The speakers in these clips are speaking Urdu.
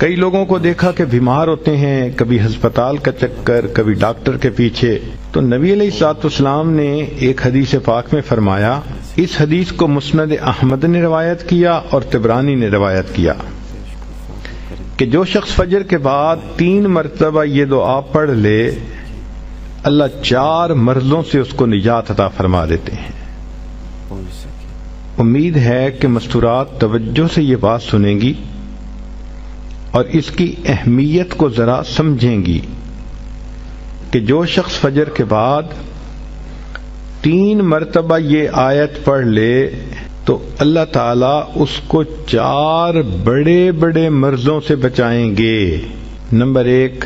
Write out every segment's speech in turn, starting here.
کئی لوگوں کو دیکھا کہ بیمار ہوتے ہیں، کبھی ہسپتال کا چکر، کبھی ڈاکٹر کے پیچھے، تو نبی علیہ الصلوۃ والسلام نے ایک حدیث پاک میں فرمایا، اس حدیث کو مسند احمد نے روایت کیا اور طبرانی نے روایت کیا کہ جو شخص فجر کے بعد 3 مرتبہ یہ دعا پڑھ لے، اللہ 4 مرضوں سے اس کو نجات عطا فرما دیتے ہیں۔ امید ہے کہ مستورات توجہ سے یہ بات سنیں گی اور اس کی اہمیت کو ذرا سمجھیں گی کہ جو شخص فجر کے بعد 3 مرتبہ یہ آیت پڑھ لے تو اللہ تعالیٰ اس کو 4 بڑے بڑے مرضوں سے بچائیں گے۔ نمبر 1،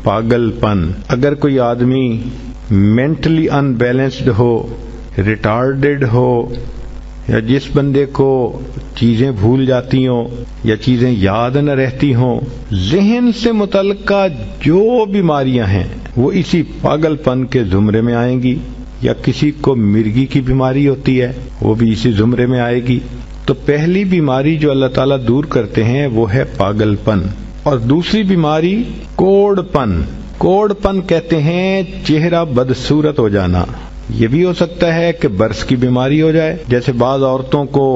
پاگل پن۔ اگر کوئی آدمی مینٹلی ان بیلنسڈ ہو، ریٹارڈڈ ہو، یا جس بندے کو چیزیں بھول جاتی ہوں یا چیزیں یاد نہ رہتی ہوں، ذہن سے متعلقہ جو بیماریاں ہیں وہ اسی پاگل پن کے زمرے میں آئیں گی، یا کسی کو مرگی کی بیماری ہوتی ہے وہ بھی اسی زمرے میں آئے گی۔ تو پہلی بیماری جو اللہ تعالیٰ دور کرتے ہیں وہ ہے پاگل پن، اور دوسری بیماری کوڑ پن۔ کوڑ پن کہتے ہیں چہرہ بدصورت ہو جانا۔ یہ بھی ہو سکتا ہے کہ برس کی بیماری ہو جائے، جیسے بعض عورتوں کو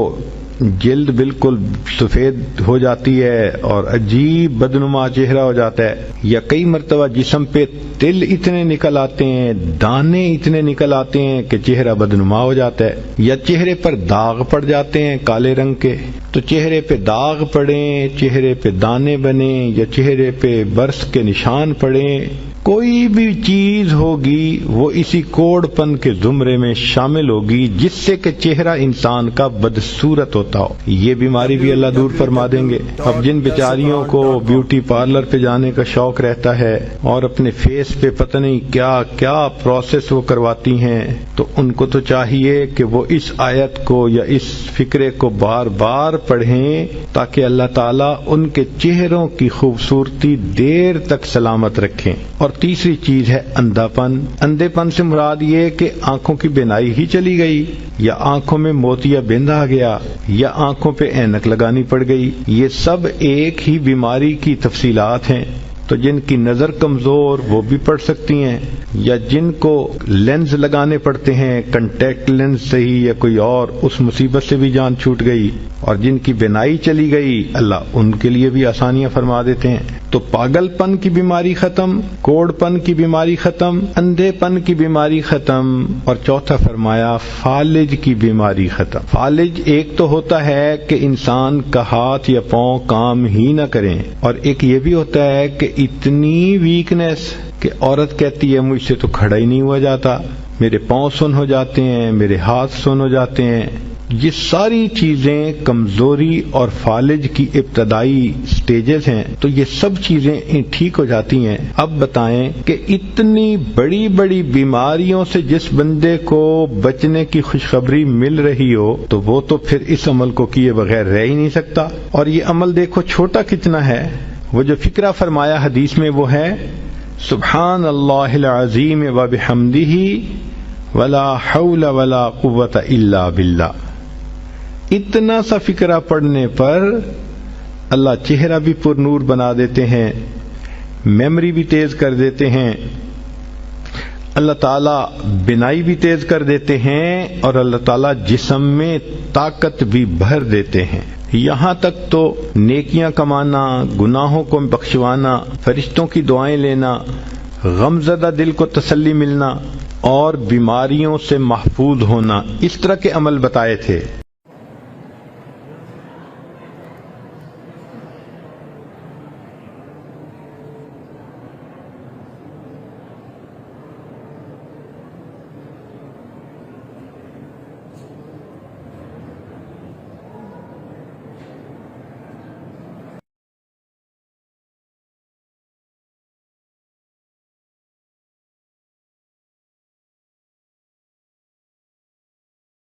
جلد بالکل سفید ہو جاتی ہے اور عجیب بدنما چہرہ ہو جاتا ہے، یا کئی مرتبہ جسم پہ تل اتنے نکل آتے ہیں، دانے اتنے نکل آتے ہیں کہ چہرہ بدنما ہو جاتا ہے، یا چہرے پر داغ پڑ جاتے ہیں کالے رنگ کے۔ تو چہرے پہ داغ پڑیں، چہرے پہ دانے بنیں، یا چہرے پہ برس کے نشان پڑیں، کوئی بھی چیز ہوگی وہ اسی کوڑ پن کے زمرے میں شامل ہوگی جس سے کہ چہرہ انسان کا بدصورت ہوتا ہو۔ یہ بیماری بھی اللہ دور فرما دیں گے۔ اب جن بیچاریوں کو بیوٹی پارلر پہ جانے کا شوق رہتا ہے اور اپنے فیس پہ پتہ نہیں کیا کیا پروسیس وہ کرواتی ہیں، تو ان کو تو چاہیے کہ وہ اس آیت کو یا اس فکرے کو بار بار پڑھیں تاکہ اللہ تعالیٰ ان کے چہروں کی خوبصورتی دیر تک سلامت رکھیں۔ اور تیسری چیز ہے اندھا پن۔ اندھے پن سے مراد یہ کہ آنکھوں کی بینائی ہی چلی گئی، یا آنکھوں میں موتیا بند آ گیا، یا آنکھوں پہ اینک لگانی پڑ گئی۔ یہ سب ایک ہی بیماری کی تفصیلات ہیں۔ تو جن کی نظر کمزور وہ بھی پڑھ سکتی ہیں، یا جن کو لینز لگانے پڑتے ہیں، کنٹیکٹ لینز سے ہی یا کوئی اور، اس مصیبت سے بھی جان چھوٹ گئی، اور جن کی بینائی چلی گئی اللہ ان کے لیے بھی آسانیاں فرما دیتے ہیں۔ تو پاگل پن کی بیماری ختم، کوڑ پن کی بیماری ختم، اندھے پن کی بیماری ختم، اور چوتھا فرمایا فالج کی بیماری ختم۔ فالج ایک تو ہوتا ہے کہ انسان کا ہاتھ یا پاؤں کام ہی نہ کریں، اور ایک یہ بھی ہوتا ہے کہ اتنی ویکنیس کہ عورت کہتی ہے مجھ سے تو کھڑا ہی نہیں ہوا جاتا، میرے پاؤں سن ہو جاتے ہیں، میرے ہاتھ سن ہو جاتے ہیں۔ یہ ساری چیزیں کمزوری اور فالج کی ابتدائی سٹیجز ہیں، تو یہ سب چیزیں ٹھیک ہو جاتی ہیں۔ اب بتائیں کہ اتنی بڑی بڑی بیماریوں سے جس بندے کو بچنے کی خوشخبری مل رہی ہو تو وہ تو پھر اس عمل کو کیے بغیر رہ ہی نہیں سکتا۔ اور یہ عمل دیکھو چھوٹا کتنا ہے۔ وہ جو فکرہ فرمایا حدیث میں وہ ہے سبحان اللہ العظیم وبحمدہ ولا حول ولا قوۃ الا باللہ۔ اتنا سا فکرہ پڑھنے پر اللہ چہرہ بھی پر نور بنا دیتے ہیں، میموری بھی تیز کر دیتے ہیں، اللہ تعالیٰ بینائی بھی تیز کر دیتے ہیں، اور اللہ تعالیٰ جسم میں طاقت بھی بھر دیتے ہیں۔ یہاں تک تو نیکیاں کمانا، گناہوں کو بخشوانا، فرشتوں کی دعائیں لینا، غمزدہ دل کو تسلی ملنا، اور بیماریوں سے محفوظ ہونا، اس طرح کے عمل بتائے تھے۔